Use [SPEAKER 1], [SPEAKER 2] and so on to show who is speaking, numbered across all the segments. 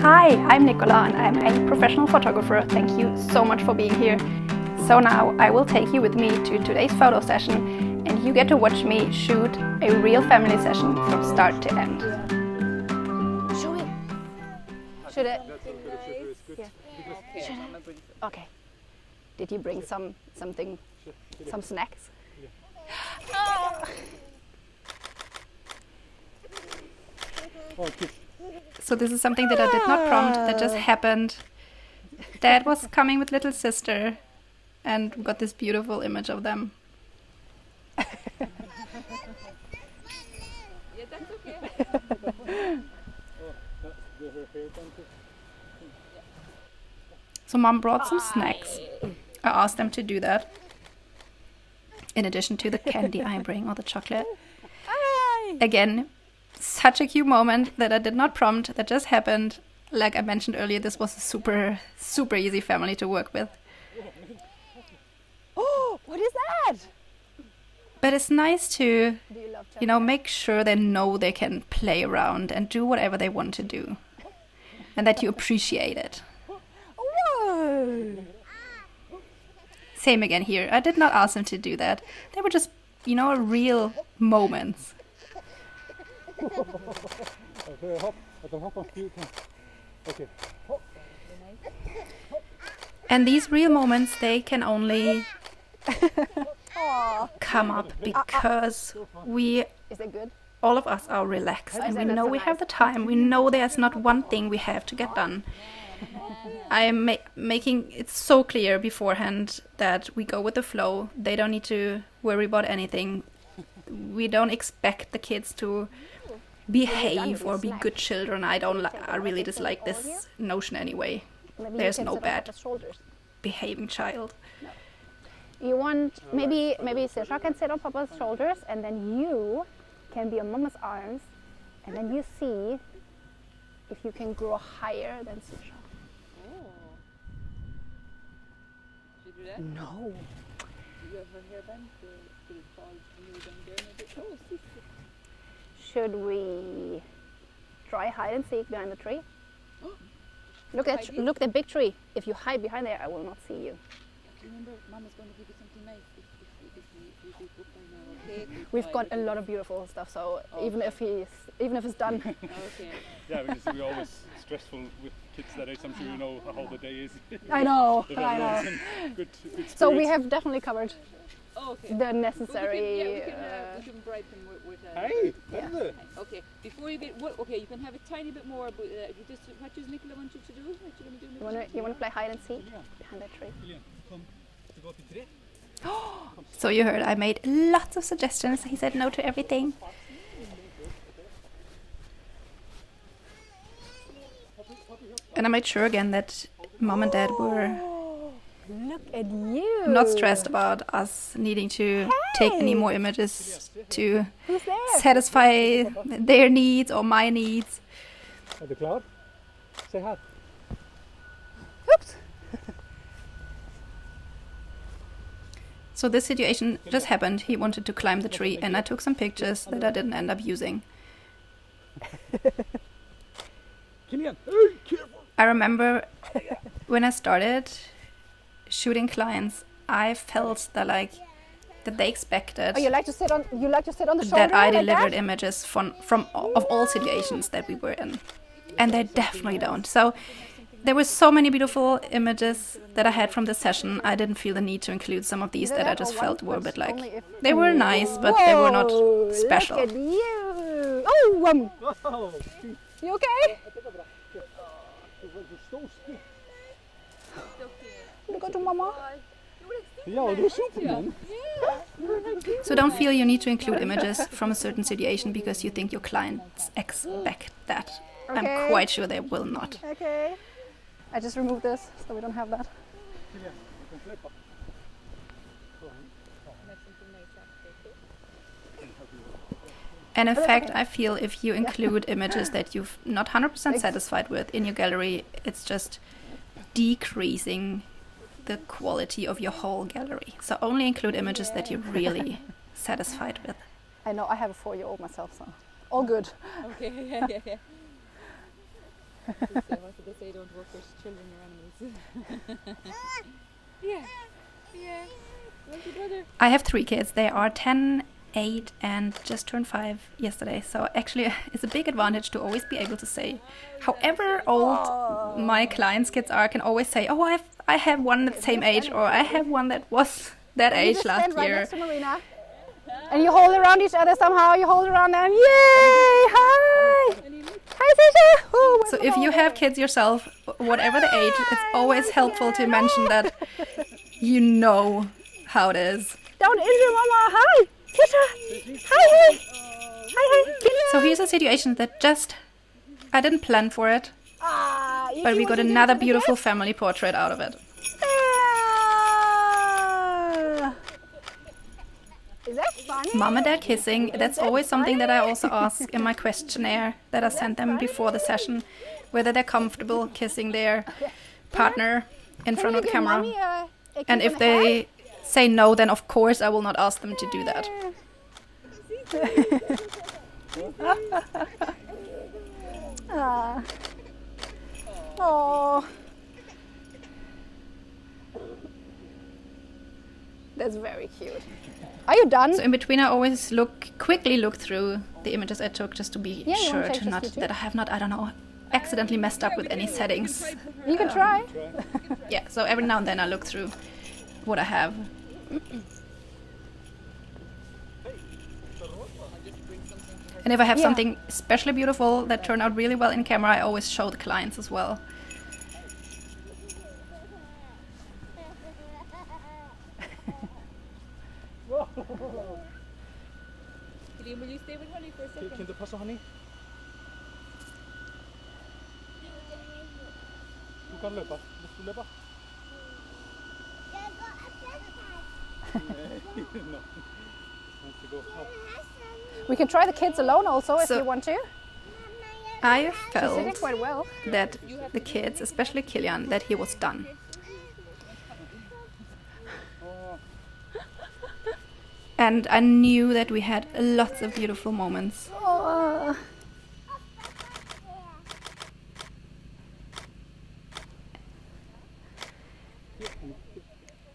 [SPEAKER 1] Hi, I'm Nicola and I'm a professional photographer. Thank you so much for being here. So now I will take you with me to today's photo session and you get to watch me shoot a real family session from start to end. Show it. Should it? Yeah. Should it? Okay. Did you bring some snacks? Oh. So this is something that I did not prompt, that just happened. Dad was coming with little sister and we got this beautiful image of them.
[SPEAKER 2] Yeah, that's okay.
[SPEAKER 1] So Mom brought some snacks. I asked them to do that. In addition to the candy I bring or the chocolate. Again, such a cute moment that I did not prompt, that just happened. Like I mentioned earlier, this was a super, super easy family to work with.
[SPEAKER 2] Oh, what is that?
[SPEAKER 1] But it's nice to, make sure they know they can play around and do whatever they want to do. And that you appreciate it.
[SPEAKER 2] Whoa!
[SPEAKER 1] Same again here. I did not ask them to do that. They were just, real moments. And these real moments, they can only come up because
[SPEAKER 2] Is that good?
[SPEAKER 1] all of us are relaxed and we know we have the time. We know there's not one thing we have to get done. I'm making it so clear beforehand that we go with the flow. They don't need to worry about anything. We don't expect the kids to behave or be good children. I really dislike this notion anyway. There's no bad behaving child.
[SPEAKER 2] You want maybe Sisha can sit on Papa's shoulders and then you can be on Mama's arms and then you see if you can grow higher than Sisha.
[SPEAKER 3] Should you do that?
[SPEAKER 2] No.
[SPEAKER 3] Do you have her hair band? Could it fall near down there maybe? Oh, see.
[SPEAKER 2] Should we try hide and seek behind the tree? Look at the big tree. If you hide behind there, I will not see you.
[SPEAKER 3] Remember, Mama's going to give you something nice if you do book by now, okay?
[SPEAKER 2] We've got a lot of beautiful stuff, so even if it's done.
[SPEAKER 3] Okay.
[SPEAKER 4] Yeah, because we're always stressful with kids that age. I'm sure you know how the day is.
[SPEAKER 2] I know.
[SPEAKER 4] If everyone's in good
[SPEAKER 2] So we
[SPEAKER 4] spirits.
[SPEAKER 2] have definitely covered
[SPEAKER 3] Okay.
[SPEAKER 2] the necessary.
[SPEAKER 3] We can brighten with
[SPEAKER 4] Hey,
[SPEAKER 2] Yeah.
[SPEAKER 4] that's it.
[SPEAKER 3] Okay, before you get, okay, you can have a tiny bit more, but what does Nicola want you to do? What you going to do? Nicola?
[SPEAKER 2] You wanna play hide and seek behind that tree?
[SPEAKER 1] So you heard I made lots of suggestions. He said no to everything. And I made sure again that Mom and Dad were
[SPEAKER 2] Look at you.
[SPEAKER 1] not stressed about us needing to take any more images to
[SPEAKER 2] Who's there?
[SPEAKER 1] satisfy their needs or my needs.
[SPEAKER 4] Are you klar? Say hi.
[SPEAKER 2] Oops.
[SPEAKER 1] So this situation just happened. He wanted to climb the tree and I took some pictures that I didn't end up using. I remember when I started shooting clients, I felt that they expected
[SPEAKER 2] Oh, you like to sit on the shoulder
[SPEAKER 1] that I
[SPEAKER 2] like
[SPEAKER 1] delivered
[SPEAKER 2] that?
[SPEAKER 1] images of all situations that we were in. And they definitely don't. So there were so many beautiful images that I had from this session. I didn't feel the need to include some of these that I just felt were a bit they were nice, but they were not
[SPEAKER 2] Whoa,
[SPEAKER 1] special.
[SPEAKER 2] Look at you. Oh, you okay? You go to Mama.
[SPEAKER 4] Ja, du är superman.
[SPEAKER 1] So don't feel you need to include images from a certain situation because you think your clients expect that.
[SPEAKER 2] Okay.
[SPEAKER 1] I'm quite sure they will not.
[SPEAKER 2] Okay. I just removed this so we don't have that.
[SPEAKER 1] And in fact, I feel if you include images that you're not 100% satisfied with in your gallery, it's just decreasing the quality of your whole gallery. So only include images that you're really satisfied with.
[SPEAKER 2] I know I have a 4-year-old myself, so all good.
[SPEAKER 3] Okay, yeah. What did they say? Don't work with children or animals. Yeah. Yeah. Where's your brother?
[SPEAKER 1] I have 3 kids. They are 10, 8, and just turned 5 yesterday. So actually, it's a big advantage to always be able to say, however old my clients' kids are, can always say, oh, I have one at the same age, or I have one that was that
[SPEAKER 2] You
[SPEAKER 1] age
[SPEAKER 2] just
[SPEAKER 1] last
[SPEAKER 2] stand right
[SPEAKER 1] year.
[SPEAKER 2] next to Marina. And you hold around each other somehow. You hold around them. Yay! Hi! Hi, Sisha! Oh,
[SPEAKER 1] So if you have kids yourself, whatever the age, it's always helpful to mention that you know how it is.
[SPEAKER 2] don't injure Mama. Hi! Sisha! Hi! Hi!
[SPEAKER 1] So here's a situation that I didn't plan for it,
[SPEAKER 2] You
[SPEAKER 1] but
[SPEAKER 2] do
[SPEAKER 1] we
[SPEAKER 2] want
[SPEAKER 1] got
[SPEAKER 2] to do it
[SPEAKER 1] another
[SPEAKER 2] for the
[SPEAKER 1] beautiful
[SPEAKER 2] kids?
[SPEAKER 1] family portrait out of it.
[SPEAKER 2] Is that funny?
[SPEAKER 1] Mom and dad kissing, that's always something that I also ask in my questionnaire that I sent them before the session, whether they're comfortable kissing their partner in
[SPEAKER 2] Can
[SPEAKER 1] front
[SPEAKER 2] you
[SPEAKER 1] of the
[SPEAKER 2] give
[SPEAKER 1] camera.
[SPEAKER 2] Mommy a
[SPEAKER 1] And
[SPEAKER 2] kiss
[SPEAKER 1] if
[SPEAKER 2] on the head?
[SPEAKER 1] they say no, then of course I will not ask them to do that.
[SPEAKER 2] Oh. That's very cute. Are you done?
[SPEAKER 1] So in between, I always quickly look through the images I took just to be
[SPEAKER 2] Yeah, you wanna
[SPEAKER 1] sure
[SPEAKER 2] take
[SPEAKER 1] to
[SPEAKER 2] just
[SPEAKER 1] not
[SPEAKER 2] you two?
[SPEAKER 1] that I have not, I don't know, accidentally messed up with any settings.
[SPEAKER 2] You can try.
[SPEAKER 1] Yeah, so every now and then I look through what I have. And if I have
[SPEAKER 2] Yeah.
[SPEAKER 1] something especially beautiful that turned out really well in camera, I always show the clients as well.
[SPEAKER 3] Liam, will you stay with Honey for a second?
[SPEAKER 4] Kan du passa Honey? Du kan løpe. Vil du løpe? No. Wants to go up.
[SPEAKER 2] We can try the kids alone also if
[SPEAKER 1] So-
[SPEAKER 2] you want to.
[SPEAKER 1] I
[SPEAKER 2] She's sitting
[SPEAKER 1] felt
[SPEAKER 2] quite well.
[SPEAKER 1] that the kids, especially Kilian, that he was done. And I knew that we had lots of beautiful moments.
[SPEAKER 2] Oh.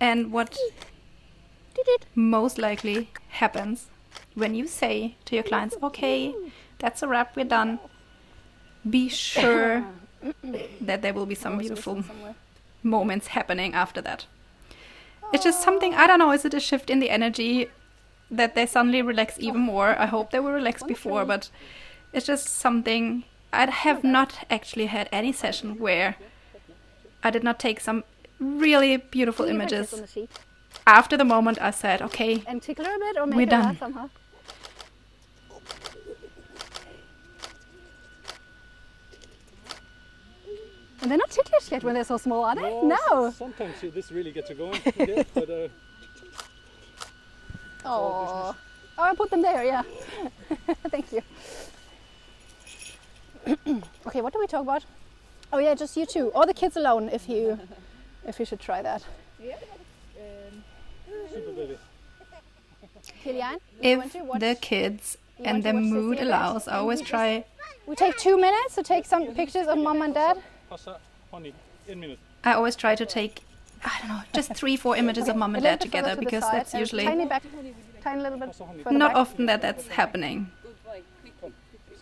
[SPEAKER 1] And what most likely happens when you say to your clients, okay, that's a wrap, we're done, be sure that there will be some beautiful moments happening after that. It's just something, I don't know, is it a shift in the energy that they suddenly relax even more? I hope they were relaxed before, but it's just something. I have not actually had any session where I did not take some really beautiful
[SPEAKER 2] Can you have a kiss
[SPEAKER 1] images
[SPEAKER 2] on the cheek?
[SPEAKER 1] after the moment I said, okay,
[SPEAKER 2] And tickle her a bit or make
[SPEAKER 1] We're
[SPEAKER 2] her
[SPEAKER 1] done.
[SPEAKER 2] laugh somehow. And they're not ticklish yet when they're so small, are they? No.
[SPEAKER 4] Sometimes this really gets you going. Yeah, but
[SPEAKER 2] Oh, I'll put them there, yeah. Thank you. Okay, what do we talk about? Oh yeah, just you two, or the kids alone, if you should try that.
[SPEAKER 4] super baby.
[SPEAKER 2] Kilian, you want
[SPEAKER 1] if
[SPEAKER 2] to watch?
[SPEAKER 1] the kids
[SPEAKER 2] you
[SPEAKER 1] and
[SPEAKER 2] want to
[SPEAKER 1] the
[SPEAKER 2] watch
[SPEAKER 1] mood
[SPEAKER 2] Cecilia
[SPEAKER 1] allows, I
[SPEAKER 2] and
[SPEAKER 1] always
[SPEAKER 2] we just-
[SPEAKER 1] try.
[SPEAKER 2] We take 2 minutes to take some pictures of mom and dad.
[SPEAKER 4] Passa Honey. 1 minute.
[SPEAKER 1] I always try to take, I don't know, just 3-4 images of mom
[SPEAKER 2] A
[SPEAKER 1] and
[SPEAKER 2] little
[SPEAKER 1] did
[SPEAKER 2] bit further
[SPEAKER 1] together
[SPEAKER 2] to the
[SPEAKER 1] because
[SPEAKER 2] side
[SPEAKER 1] that's
[SPEAKER 2] and
[SPEAKER 1] usually
[SPEAKER 2] tiny back, tiny little bit
[SPEAKER 4] Passa Honey.
[SPEAKER 2] further
[SPEAKER 1] not
[SPEAKER 2] back.
[SPEAKER 1] often that's happening.
[SPEAKER 3] Good boy. Quick, quick, please.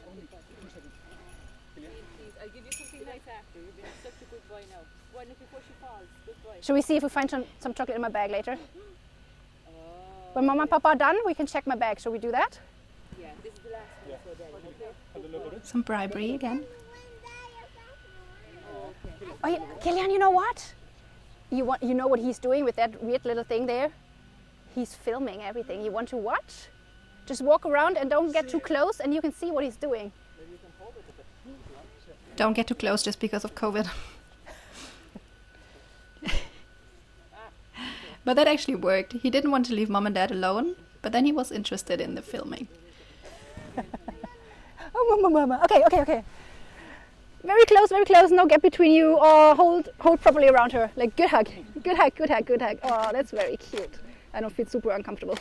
[SPEAKER 3] I'll give you something nice after. You've been such a good boy now. One look before she falls. Good boy.
[SPEAKER 2] Should we see if we find some chocolate in my bag later? When mom and papa are done, we can check my bag. Shall we do that?
[SPEAKER 3] Yeah, this is the last one. So then, okay?
[SPEAKER 4] Have a look at it.
[SPEAKER 1] Some bribery again.
[SPEAKER 2] Oh, yeah. Kilian, you know what? You know what he's doing with that weird little thing there? He's filming everything. You want to watch? Just walk around and don't get too close and you can see what he's doing.
[SPEAKER 1] Don't get too close just because of COVID. But that actually worked. He didn't want to leave mom and dad alone, but then he was interested in the filming.
[SPEAKER 2] Oh, mama. Okay. Very close, no gap between you. Or hold properly around her. Like good hug. Oh, that's very cute. I don't feel super uncomfortable.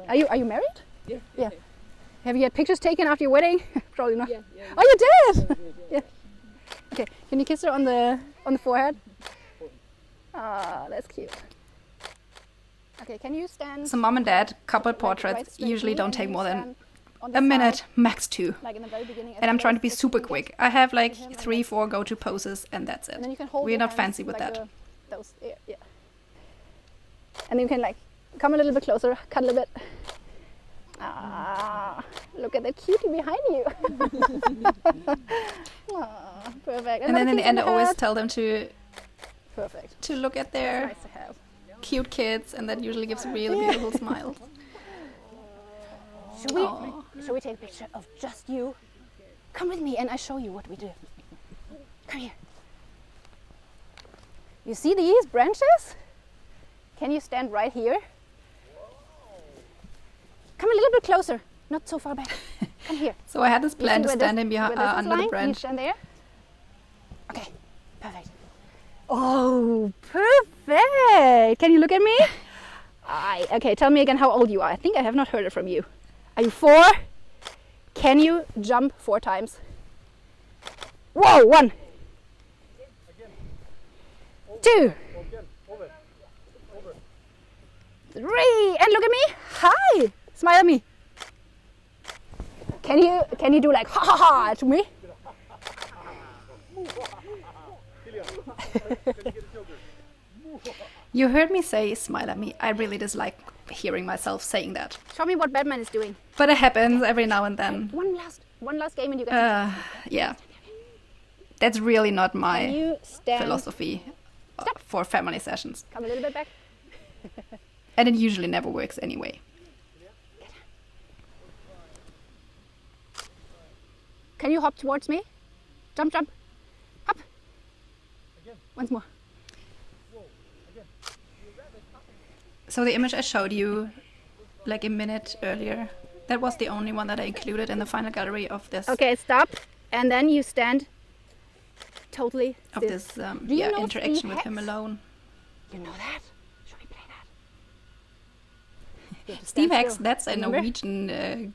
[SPEAKER 2] Are you married?
[SPEAKER 3] Yeah.
[SPEAKER 2] Yeah. Have you had pictures taken after your wedding? Probably not.
[SPEAKER 3] Yeah, yeah.
[SPEAKER 2] Oh, you did. Yeah. Okay. Can you kiss her on the forehead? Ah, that's cute. Okay. Can you stand?
[SPEAKER 1] So mom and dad couple
[SPEAKER 2] right
[SPEAKER 1] portraits
[SPEAKER 2] straight
[SPEAKER 1] usually
[SPEAKER 2] to me,
[SPEAKER 1] don't
[SPEAKER 2] and
[SPEAKER 1] take
[SPEAKER 2] you
[SPEAKER 1] more than
[SPEAKER 2] stand on the
[SPEAKER 1] a minute,
[SPEAKER 2] side,
[SPEAKER 1] max 2.
[SPEAKER 2] like in the very beginning.
[SPEAKER 1] And I'm trying to be
[SPEAKER 2] as
[SPEAKER 1] super
[SPEAKER 2] you can
[SPEAKER 1] quick.
[SPEAKER 2] get.
[SPEAKER 1] I have like
[SPEAKER 2] him and
[SPEAKER 1] 3, 4 go-to poses, and that's it.
[SPEAKER 2] And then you can hold.
[SPEAKER 1] We're
[SPEAKER 2] your
[SPEAKER 1] not
[SPEAKER 2] hands
[SPEAKER 1] fancy with
[SPEAKER 2] like
[SPEAKER 1] that.
[SPEAKER 2] Those. Yeah, yeah. And then you can like come a little bit closer, cut a little bit. Ah, look at the cutie behind you. Ah, perfect.
[SPEAKER 1] And then in the end, I always
[SPEAKER 2] head.
[SPEAKER 1] tell them to
[SPEAKER 2] Perfect.
[SPEAKER 1] look at their
[SPEAKER 2] Nice to have.
[SPEAKER 1] cute kids, and that usually gives a really beautiful smile.
[SPEAKER 2] Shall we take a picture of just you? Come with me and I show you what we do. Come here. You see these branches? Can you stand right here? Come a little bit closer, not so far back. Come here.
[SPEAKER 1] So I had this
[SPEAKER 2] You
[SPEAKER 1] plan
[SPEAKER 2] see
[SPEAKER 1] to
[SPEAKER 2] where
[SPEAKER 1] stand
[SPEAKER 2] this-
[SPEAKER 1] in behind
[SPEAKER 2] where this is
[SPEAKER 1] under the
[SPEAKER 2] lying? You
[SPEAKER 1] branch.
[SPEAKER 2] stand there. Okay, perfect. Oh, perfect. Can you look at me? Okay, tell me again how old you are. I think I have not heard it from you. Are you 4? Can you jump 4 times? Whoa, 1. 2. 3. And look at me. Hi. Smile at me. Can you do like ha ha ha to me?
[SPEAKER 1] You heard me say smile at me. I really dislike hearing myself saying that.
[SPEAKER 2] Show me what Batman is doing.
[SPEAKER 1] But it happens every now and then.
[SPEAKER 2] One last game and you get
[SPEAKER 1] Yeah. That's really not
[SPEAKER 2] Can
[SPEAKER 1] my
[SPEAKER 2] you stand
[SPEAKER 1] philosophy for family sessions.
[SPEAKER 2] Come a little bit back.
[SPEAKER 1] And it usually never works anyway.
[SPEAKER 2] Can you hop towards me? Jump, jump. Hop. Once more.
[SPEAKER 1] So the image I showed you like a minute earlier, that was the only one that I included in the final gallery of this
[SPEAKER 2] Okay, stop. And then you stand totally
[SPEAKER 1] of
[SPEAKER 2] still.
[SPEAKER 1] this
[SPEAKER 2] Do you know
[SPEAKER 1] interaction
[SPEAKER 2] Steve
[SPEAKER 1] with him
[SPEAKER 2] Hacks?
[SPEAKER 1] alone.
[SPEAKER 2] You know that? Should we play that?
[SPEAKER 1] Steve
[SPEAKER 2] Stand
[SPEAKER 1] Hacks,
[SPEAKER 2] still.
[SPEAKER 1] that's a
[SPEAKER 2] Remember?
[SPEAKER 1] Norwegian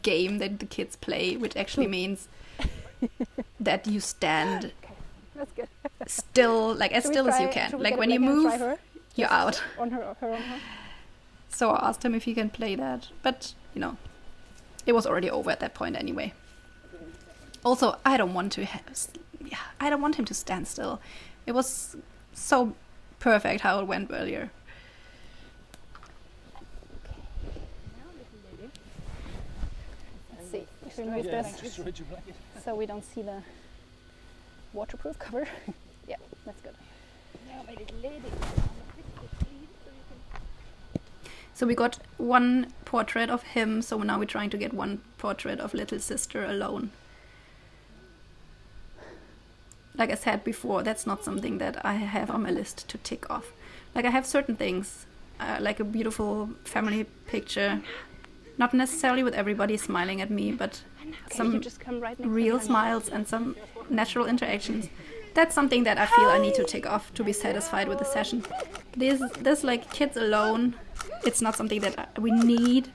[SPEAKER 1] game that the kids play, which actually means that you stand
[SPEAKER 2] That's good.
[SPEAKER 1] still, like as
[SPEAKER 2] Should we
[SPEAKER 1] still as you
[SPEAKER 2] try-
[SPEAKER 1] can.
[SPEAKER 2] should we
[SPEAKER 1] Like
[SPEAKER 2] get
[SPEAKER 1] when
[SPEAKER 2] it
[SPEAKER 1] you
[SPEAKER 2] back and try
[SPEAKER 1] move,
[SPEAKER 2] her?
[SPEAKER 1] you're out.
[SPEAKER 2] On her.
[SPEAKER 1] So I asked him if he can play that, but you know, it was already over at that point anyway. Also, I don't want to I don't want him to stand still. It was so perfect how it went earlier.
[SPEAKER 2] Let's see. If we move this so we don't see the waterproof cover. Yeah, that's good.
[SPEAKER 1] So we got one portrait of him, so now we're trying to get one portrait of little sister alone. Like I said before, that's not something that I have on my list to tick off. Like I have certain things, like a beautiful family picture, not necessarily with everybody smiling at me, but
[SPEAKER 2] Okay,
[SPEAKER 1] some
[SPEAKER 2] you just come right next to
[SPEAKER 1] real
[SPEAKER 2] me.
[SPEAKER 1] smiles and some natural interactions. That's something that I feel I need to tick off to be satisfied with the session. This like kids alone, it's not something that we need,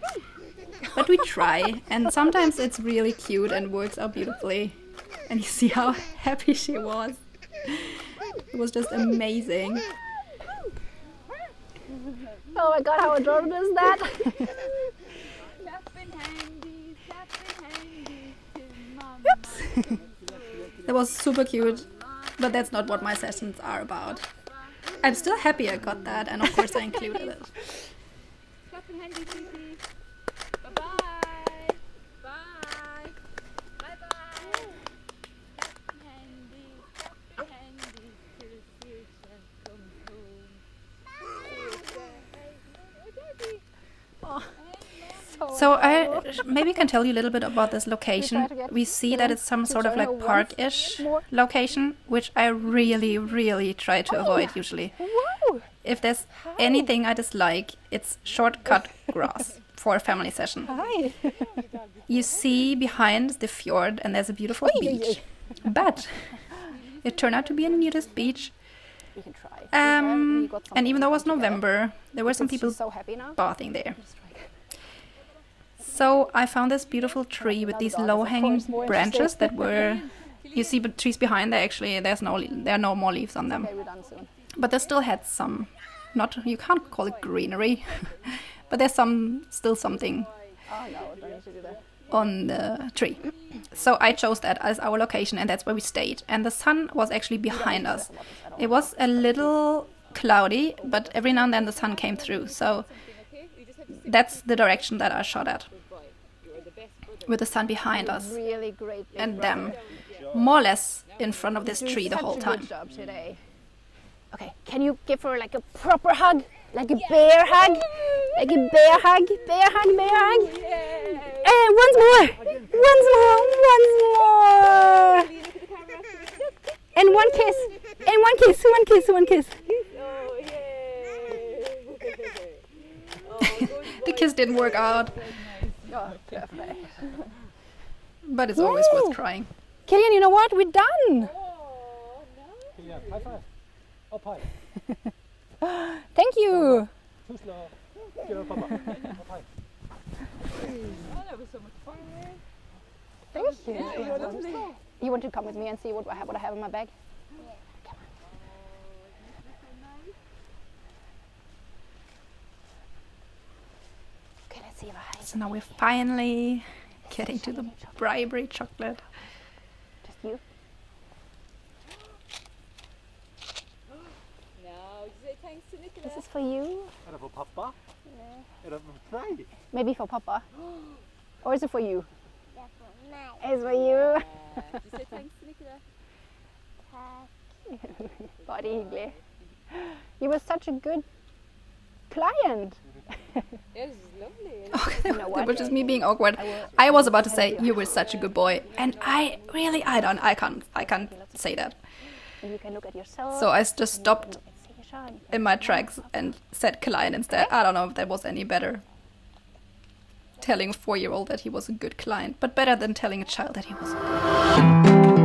[SPEAKER 1] but we try, and sometimes it's really cute and works out beautifully. And you see how happy she was. It was just amazing.
[SPEAKER 2] Oh my god, how adorable is that?
[SPEAKER 1] That was super cute, but that's not what my sessions are about. I'm still happy I got that, and of course I included it. So I maybe can tell you a little bit about this location. We see that it's some sort of like park-ish location, which I really, really try to avoid usually.
[SPEAKER 2] Whoa!
[SPEAKER 1] If there's anything I dislike, it's shortcut grass for a family session.
[SPEAKER 2] Hi.
[SPEAKER 1] You see behind the fjord and there's a beautiful beach. But it turned out to be a nudist beach.
[SPEAKER 2] We can try.
[SPEAKER 1] And even though it was November, there were some people
[SPEAKER 2] so happy now.
[SPEAKER 1] bathing there. So I found this beautiful tree with these low-hanging branches that were. You see the trees behind there. Actually, there are no more leaves on them.
[SPEAKER 2] Okay, we're done soon.
[SPEAKER 1] But they still had some. You can't call it greenery, but there's still something
[SPEAKER 2] Oh no, don't need to do that.
[SPEAKER 1] on the tree. So I chose that as our location, and that's where we stayed. And the sun was actually behind us. It was a little cloudy, but every now and then the sun came through. So that's the direction that I shot at, with the sun behind us
[SPEAKER 2] Really great. big
[SPEAKER 1] and
[SPEAKER 2] brother.
[SPEAKER 1] them more or less in front of this
[SPEAKER 2] Doing
[SPEAKER 1] tree the
[SPEAKER 2] such
[SPEAKER 1] whole
[SPEAKER 2] a
[SPEAKER 1] time.
[SPEAKER 2] Good job today. Okay, can you give her like a proper hug? Like a bear hug? Like a bear hug? Bear hug, bear hug? And once more! Once more! Once more! And one kiss! And one kiss! One kiss! One kiss!
[SPEAKER 1] The kiss didn't work out,
[SPEAKER 2] Oh, perfect.
[SPEAKER 1] but it's always worth trying.
[SPEAKER 2] Killian, you know what? We're done!
[SPEAKER 4] Yeah, high five. Up high.
[SPEAKER 2] Thank you!
[SPEAKER 4] Too slow. Give her Papa. Up high.
[SPEAKER 3] Oh, that was so much fun.
[SPEAKER 2] Thank you. You want to come with me and see what I have in my bag? Come on. Okay, let's see if I have
[SPEAKER 1] So now we're finally getting to the bribery chocolate.
[SPEAKER 2] just you.
[SPEAKER 3] Now, you say thanks to Nicola.
[SPEAKER 2] This is for you.
[SPEAKER 4] Är det för pappa? Är det för dig?
[SPEAKER 2] Maybe for Papa. Or is it for you? It's for you.
[SPEAKER 3] You say thanks to Nicola.
[SPEAKER 2] Bara hygglig. You were such a good client.
[SPEAKER 3] Yeah, this is lovely.
[SPEAKER 1] Okay,
[SPEAKER 2] know
[SPEAKER 1] that
[SPEAKER 2] what?
[SPEAKER 1] was just me being awkward. I was about to say you were such a good boy, and I can't say that.
[SPEAKER 2] And you can look at yourself.
[SPEAKER 1] So I just stopped
[SPEAKER 2] Look at Sasha.
[SPEAKER 1] in my tracks and said Klein instead. I don't know if that was any better. Telling a 4-year-old that he was a good client, but better than telling a child that he was.